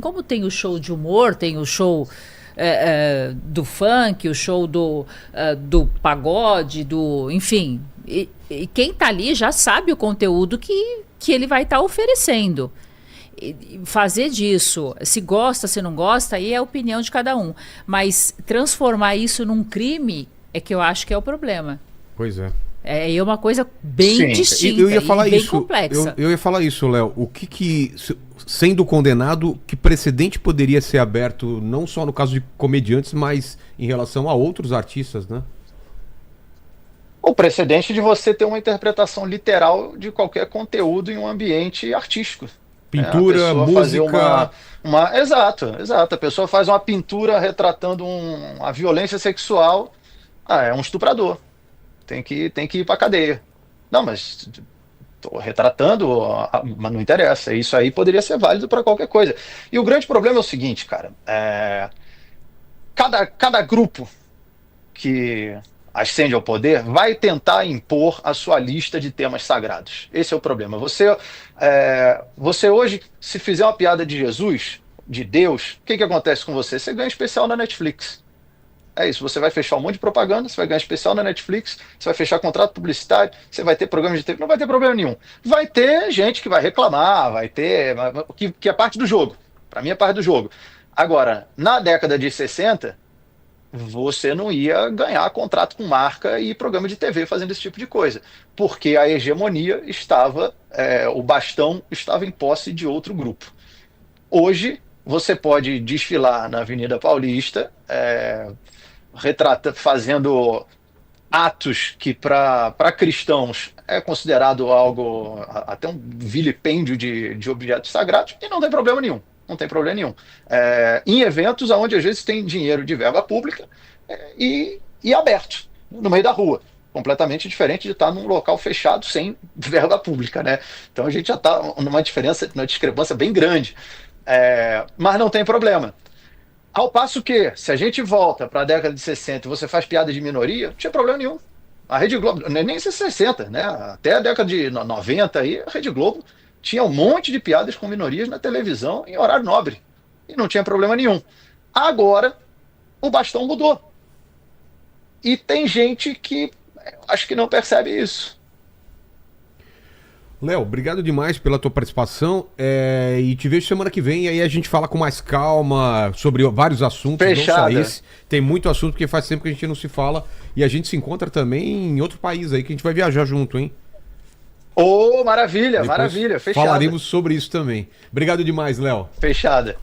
Como tem o show de humor, tem o show do funk, o show do pagode, enfim. E quem tá ali já sabe o conteúdo que ele vai estar oferecendo. E fazer disso, se gosta, se não gosta, aí é a opinião de cada um. Mas transformar isso num crime é que eu acho que é o problema. Pois é. É uma coisa bem distinta eu ia falar e bem isso, complexa. eu ia falar isso, Léo. O que, sendo condenado, que precedente poderia ser aberto, não só no caso de comediantes, mas em relação a outros artistas, né? O precedente de você ter uma interpretação literal de qualquer conteúdo em um ambiente artístico. Pintura, música. Exato. A pessoa faz uma pintura retratando uma violência sexual. É um estuprador. Tem que ir pra cadeia. Não, mas tô retratando, mas não interessa. Isso aí poderia ser válido para qualquer coisa. E o grande problema é o seguinte, cara. Cada grupo que ascende ao poder vai tentar impor a sua lista de temas sagrados. Esse é o problema. Você hoje, se fizer uma piada de Jesus, de Deus, o que acontece com você? Você ganha especial na Netflix. É isso, você vai fechar um monte de propaganda, você vai ganhar especial na Netflix, você vai fechar contrato publicitário, você vai ter programa de TV, não vai ter problema nenhum. Vai ter gente que vai reclamar, vai ter, que é parte do jogo. Para mim é parte do jogo. Agora, na década de 60, você não ia ganhar contrato com marca e programa de TV fazendo esse tipo de coisa, porque a hegemonia o bastão estava em posse de outro grupo. Hoje, você pode desfilar na Avenida Paulista, fazendo atos que para cristãos é considerado algo, até um vilipêndio de objetos sagrados, e não tem problema nenhum. Não tem problema nenhum. Em eventos onde às vezes tem dinheiro de verba pública e aberto, no meio da rua. Completamente diferente de estar num local fechado sem verba pública, né? Então a gente já está numa discrepância bem grande. Mas não tem problema. Ao passo que, se a gente volta para a década de 60 e você faz piada de minoria, não tinha problema nenhum. A Rede Globo, nem 60, né? Até a década de 90 aí, a Rede Globo tinha um monte de piadas com minorias na televisão em horário nobre. E não tinha problema nenhum. Agora, o bastão mudou. E tem gente que acho que não percebe isso. Léo, obrigado demais pela tua participação e te vejo semana que vem e aí a gente fala com mais calma sobre vários assuntos. Fechada. Não só esse. Tem muito assunto porque faz tempo que a gente não se fala e a gente se encontra também em outro país aí que a gente vai viajar junto, hein? Maravilha, Depois maravilha, fechada. Falaremos sobre isso também. Obrigado demais, Léo. Fechada.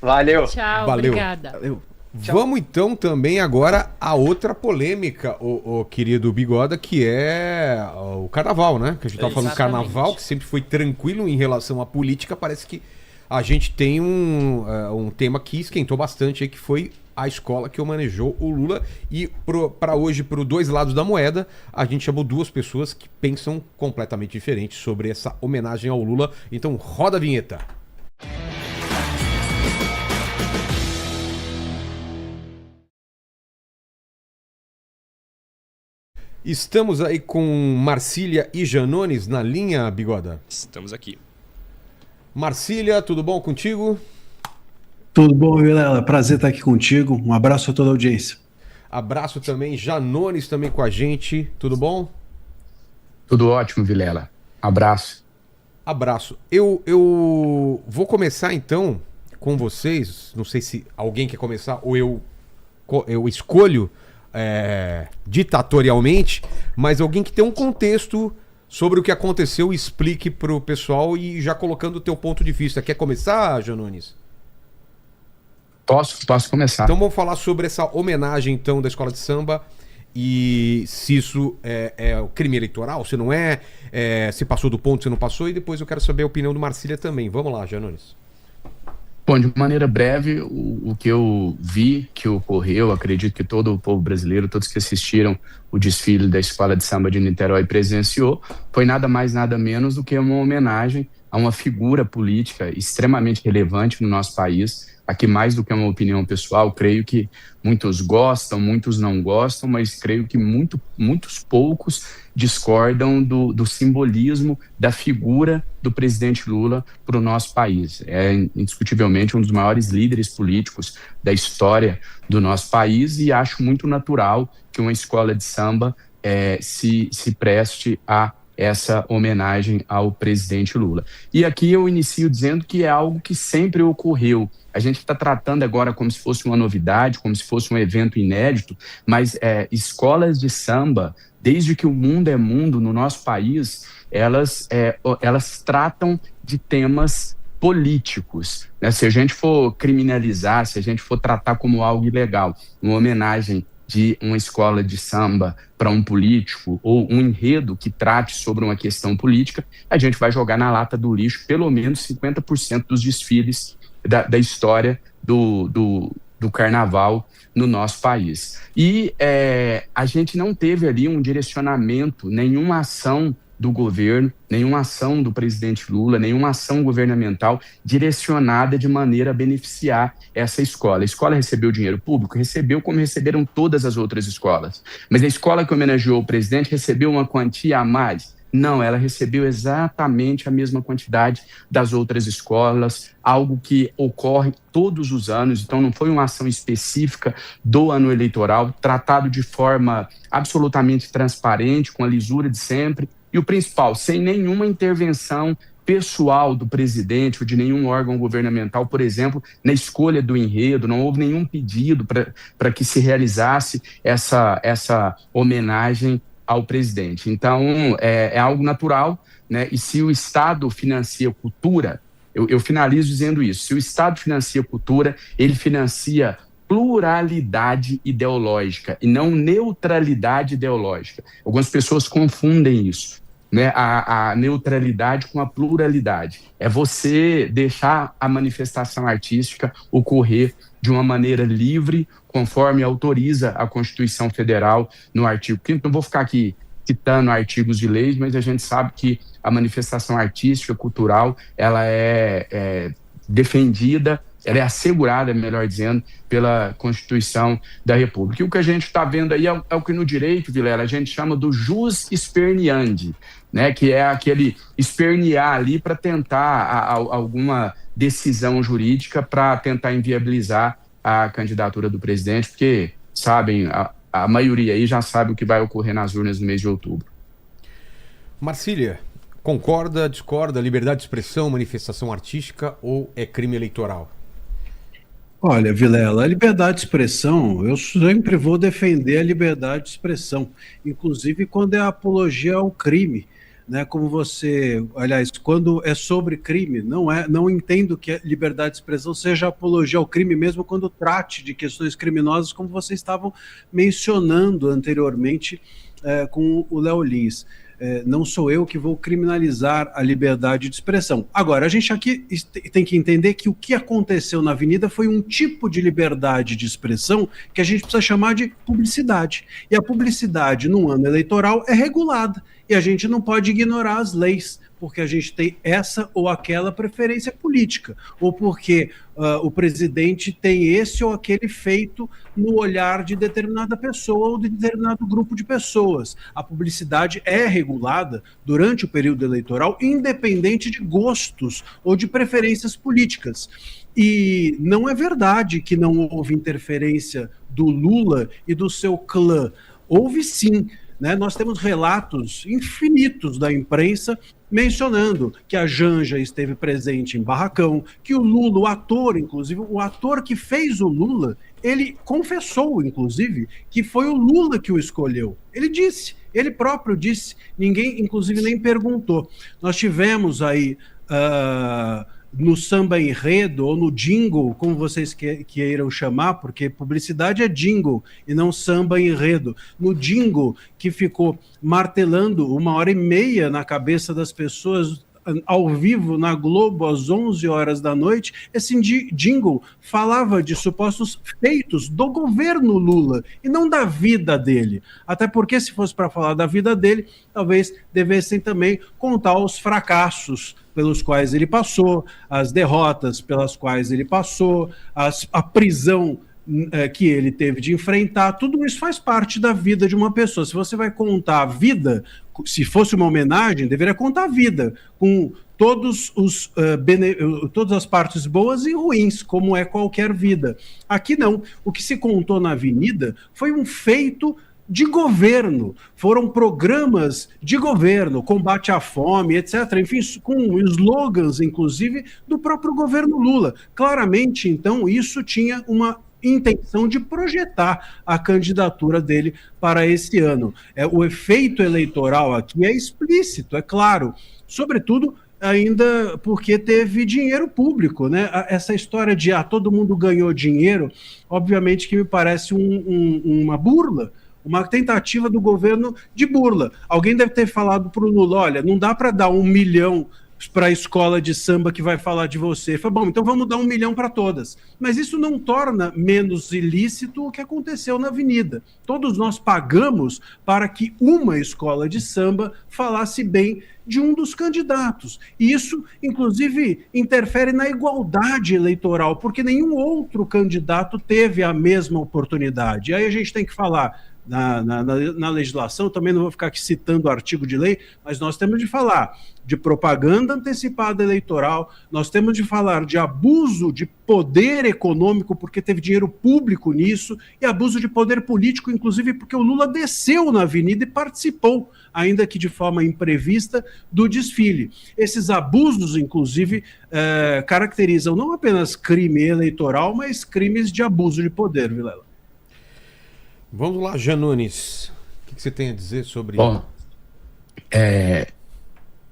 Valeu. Tchau, Valeu. obrigada. Valeu. Vamos então também agora a outra polêmica, o querido Bigoda, que é o carnaval, né? Que a gente tava falando do carnaval, que sempre foi tranquilo em relação à política. Parece que a gente tem um tema que esquentou bastante aí, que foi a escola que homenageou o Lula. E para hoje, para os dois lados da moeda, a gente chamou duas pessoas que pensam completamente diferente sobre essa homenagem ao Lula. Então roda a vinheta. Estamos aí com Marcília e Janones na linha, Bigoda? Estamos aqui. Marcília, tudo bom contigo? Tudo bom, Vilela? Prazer estar aqui contigo. Um abraço a toda a audiência. Abraço também, Janones também com a gente. Tudo bom? Tudo ótimo, Vilela. Abraço. Abraço. Eu vou começar então com vocês. Não sei se alguém quer começar ou eu escolho ditatorialmente, mas alguém que tem um contexto sobre o que aconteceu, explique pro pessoal e já colocando o teu ponto de vista. Quer começar, Janones? Posso começar. Então vamos falar sobre essa homenagem então da escola de samba e se isso é o crime eleitoral, se não é, se passou do ponto, se não passou, e depois eu quero saber a opinião do Marcília também. Vamos lá, Janones. Bom, de maneira breve, o que eu vi que ocorreu, acredito que todo o povo brasileiro, todos que assistiram o desfile da Escola de Samba de Niterói presenciou, foi nada mais, nada menos do que uma homenagem a uma figura política extremamente relevante no nosso país. Aqui, mais do que uma opinião pessoal, creio que muitos gostam, muitos não gostam, mas creio que muitos poucos discordam do simbolismo da figura do presidente Lula para o nosso país. É indiscutivelmente um dos maiores líderes políticos da história do nosso país, e acho muito natural que uma escola de samba se preste a essa homenagem ao presidente Lula. E aqui eu inicio dizendo que é algo que sempre ocorreu. A gente está tratando agora como se fosse uma novidade, como se fosse um evento inédito, mas escolas de samba, desde que o mundo é mundo no nosso país, elas tratam de temas políticos, né? Se a gente for criminalizar, se a gente for tratar como algo ilegal, uma homenagem de uma escola de samba para um político ou um enredo que trate sobre uma questão política, a gente vai jogar na lata do lixo pelo menos 50% dos desfiles da história do carnaval no nosso país. E a gente não teve ali um direcionamento, nenhuma ação do governo, nenhuma ação do presidente Lula, nenhuma ação governamental direcionada de maneira a beneficiar essa escola. A escola recebeu dinheiro público? Recebeu, como receberam todas as outras escolas. Mas a escola que homenageou o presidente recebeu uma quantia a mais? Não, ela recebeu exatamente a mesma quantidade das outras escolas, algo que ocorre todos os anos, então não foi uma ação específica do ano eleitoral, tratado de forma absolutamente transparente, com a lisura de sempre. E o principal, sem nenhuma intervenção pessoal do presidente ou de nenhum órgão governamental, por exemplo, na escolha do enredo, não houve nenhum pedido para que se realizasse essa homenagem ao presidente. Então, é algo natural, né? E se o Estado financia cultura, eu finalizo dizendo isso, se o Estado financia cultura, ele financia pluralidade ideológica e não neutralidade ideológica. Algumas pessoas confundem isso, né? A neutralidade com a pluralidade. É você deixar a manifestação artística ocorrer de uma maneira livre, conforme autoriza a Constituição Federal no artigo 5º. Não vou ficar aqui citando artigos de leis, mas a gente sabe que a manifestação artística, cultural, ela é defendida, ela é assegurada, melhor dizendo, pela Constituição da República. E o que a gente está vendo aí é o que no direito, Vilela, a gente chama do jus esperneandi, né? Que é aquele espernear ali para tentar alguma decisão jurídica para tentar inviabilizar a candidatura do presidente, porque sabem, a maioria aí já sabe o que vai ocorrer nas urnas no mês de outubro. Marcília, concorda, discorda, liberdade de expressão, manifestação artística ou é crime eleitoral? Olha, Vilela, a liberdade de expressão, eu sempre vou defender a liberdade de expressão, inclusive quando é apologia ao crime, né? Como você, aliás, quando é sobre crime, não entendo que a liberdade de expressão seja apologia ao crime, mesmo quando trate de questões criminosas, como vocês estavam mencionando anteriormente com o Léo Lins. Não sou eu que vou criminalizar a liberdade de expressão. Agora, a gente aqui tem que entender que o que aconteceu na Avenida foi um tipo de liberdade de expressão que a gente precisa chamar de publicidade. E a publicidade, num ano eleitoral, é regulada. E a gente não pode ignorar as leis, porque a gente tem essa ou aquela preferência política, ou porque o presidente tem esse ou aquele feito no olhar de determinada pessoa ou de determinado grupo de pessoas. A publicidade é regulada durante o período eleitoral, independente de gostos ou de preferências políticas. E não é verdade que não houve interferência do Lula e do seu clã. Houve sim. Né? Nós temos relatos infinitos da imprensa mencionando que a Janja esteve presente em Barracão, que o Lula, o ator, inclusive, o ator que fez o Lula, ele confessou, inclusive, que foi o Lula que o escolheu. Ele disse, ele próprio disse, ninguém, inclusive, nem perguntou. Nós tivemos aí... no samba enredo ou no jingle, como vocês queiram chamar, porque publicidade é jingle e não samba enredo. No jingle que ficou martelando 1h30 na cabeça das pessoas ao vivo na Globo às 11 horas da noite, esse jingle falava de supostos feitos do governo Lula e não da vida dele. Até porque se fosse para falar da vida dele, talvez devessem também contar os fracassos pelos quais ele passou, as derrotas pelas quais ele passou, a prisão que ele teve de enfrentar, tudo isso faz parte da vida de uma pessoa. Se você vai contar a vida, se fosse uma homenagem, deveria contar a vida, com todas as partes boas e ruins, como é qualquer vida. Aqui não. O que se contou na Avenida foi um feito de governo, foram programas de governo, combate à fome, etc., enfim, com slogans, inclusive, do próprio governo Lula. Claramente, então, isso tinha uma intenção de projetar a candidatura dele para esse ano. O efeito eleitoral aqui é explícito, é claro, sobretudo ainda porque teve dinheiro público, né? Essa história de todo mundo ganhou dinheiro, obviamente que me parece uma burla, uma tentativa do governo de burla. Alguém deve ter falado para o Lula, olha, não dá para dar 1 milhão para a escola de samba que vai falar de você. Foi bom, então vamos dar 1 milhão para todas. Mas isso não torna menos ilícito o que aconteceu na Avenida. Todos nós pagamos para que uma escola de samba falasse bem de um dos candidatos. E isso, inclusive, interfere na igualdade eleitoral, porque nenhum outro candidato teve a mesma oportunidade. E aí a gente tem que falar na legislação, também não vou ficar aqui citando artigo de lei, mas nós temos de falar de propaganda antecipada eleitoral, nós temos de falar de abuso de poder econômico, porque teve dinheiro público nisso, e abuso de poder político, inclusive porque o Lula desceu na Avenida e participou, ainda que de forma imprevista, do desfile. Esses abusos, inclusive, caracterizam não apenas crime eleitoral, mas crimes de abuso de poder, Vilela. Vamos lá, Janones. O que você tem a dizer sobre isso? Bom,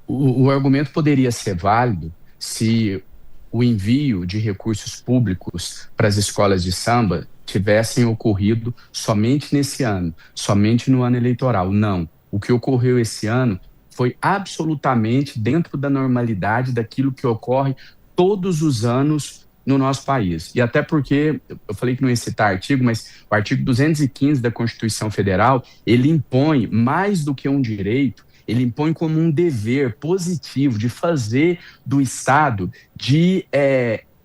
o argumento poderia ser válido se o envio de recursos públicos para as escolas de samba tivessem ocorrido somente nesse ano, somente no ano eleitoral. Não. O que ocorreu esse ano foi absolutamente dentro da normalidade daquilo que ocorre todos os anos no nosso país. E até porque, eu falei que não ia citar artigo, mas o artigo 215 da Constituição Federal, ele impõe mais do que um direito, ele impõe como um dever positivo de fazer do Estado, de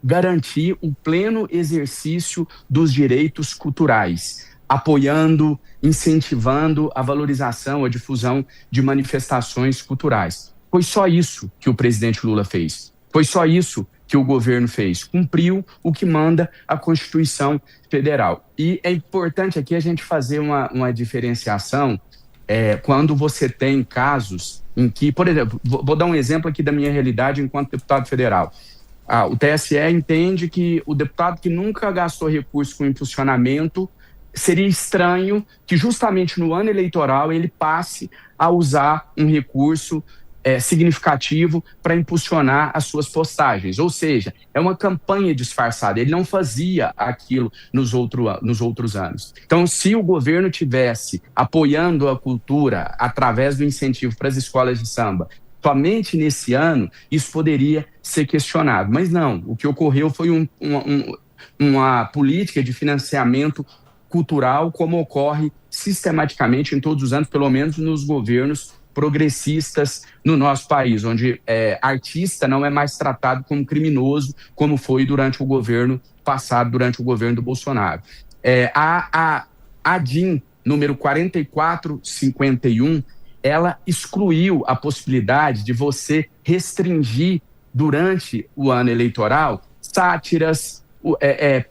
garantir o pleno exercício dos direitos culturais, apoiando, incentivando a valorização, a difusão de manifestações culturais. Foi só isso que o presidente Lula fez. Foi só isso que o governo fez. Cumpriu o que manda a Constituição Federal. E é importante aqui a gente fazer uma diferenciação quando você tem casos em que, por exemplo, vou dar um exemplo aqui da minha realidade enquanto deputado federal. O TSE entende que o deputado que nunca gastou recurso com impulsionamento, seria estranho que justamente no ano eleitoral ele passe a usar um recurso significativo para impulsionar as suas postagens. Ou seja, é uma campanha disfarçada. Ele não fazia aquilo nos outros anos. Então, se o governo tivesse apoiando a cultura através do incentivo para as escolas de samba, somente nesse ano, isso poderia ser questionado. Mas não, o que ocorreu foi uma política de financiamento cultural, como ocorre sistematicamente em todos os anos, pelo menos nos governos progressistas no nosso país, onde artista não é mais tratado como criminoso, como foi durante o governo passado, durante o governo do Bolsonaro. A DIN número 4451, ela excluiu a possibilidade de você restringir durante o ano eleitoral sátiras,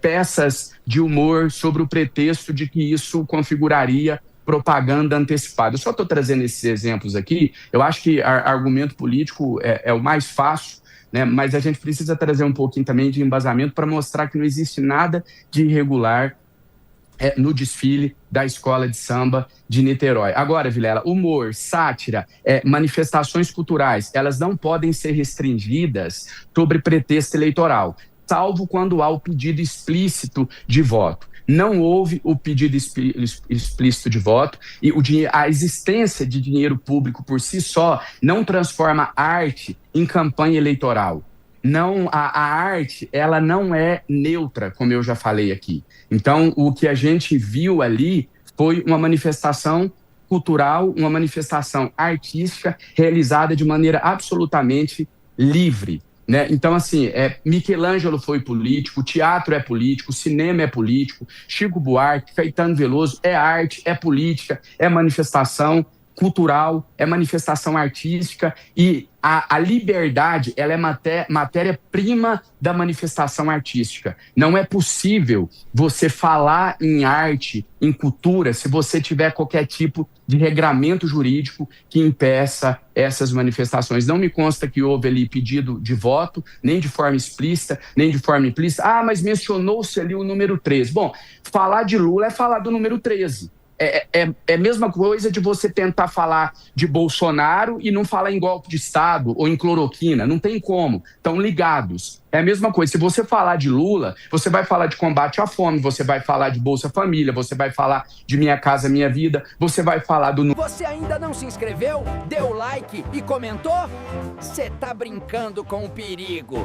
peças de humor sobre o pretexto de que isso configuraria propaganda antecipada. Eu só estou trazendo esses exemplos aqui, eu acho que argumento político é o mais fácil, né? Mas a gente precisa trazer um pouquinho também de embasamento para mostrar que não existe nada de irregular no desfile da escola de samba de Niterói. Agora, Vilela, humor, sátira, manifestações culturais, elas não podem ser restringidas sobre pretexto eleitoral, salvo quando há o pedido explícito de voto. Não houve o pedido explícito de voto e a existência de dinheiro público por si só não transforma a arte em campanha eleitoral. Não, a arte, ela não é neutra, como eu já falei aqui. Então, o que a gente viu ali foi uma manifestação cultural, uma manifestação artística realizada de maneira absolutamente livre. né? Então, assim, Michelangelo foi político, o teatro é político, o cinema é político, Chico Buarque, Caetano Veloso, é arte, é política, é manifestação cultural, é manifestação artística, e a liberdade, ela é matéria-prima da manifestação artística. Não é possível você falar em arte, em cultura, se você tiver qualquer tipo de regramento jurídico que impeça essas manifestações. Não me consta que houve ali pedido de voto, nem de forma explícita, nem de forma implícita. Ah, mas mencionou-se ali o número 13. Bom, falar de Lula é falar do número 13. É a mesma coisa de você tentar falar de Bolsonaro e não falar em golpe de Estado ou em cloroquina. Não tem como. Estão ligados. É a mesma coisa. Se você falar de Lula, você vai falar de combate à fome, você vai falar de Bolsa Família, você vai falar de Minha Casa Minha Vida, você vai falar do... Você ainda não se inscreveu? Deu like e comentou? Você tá brincando com o perigo.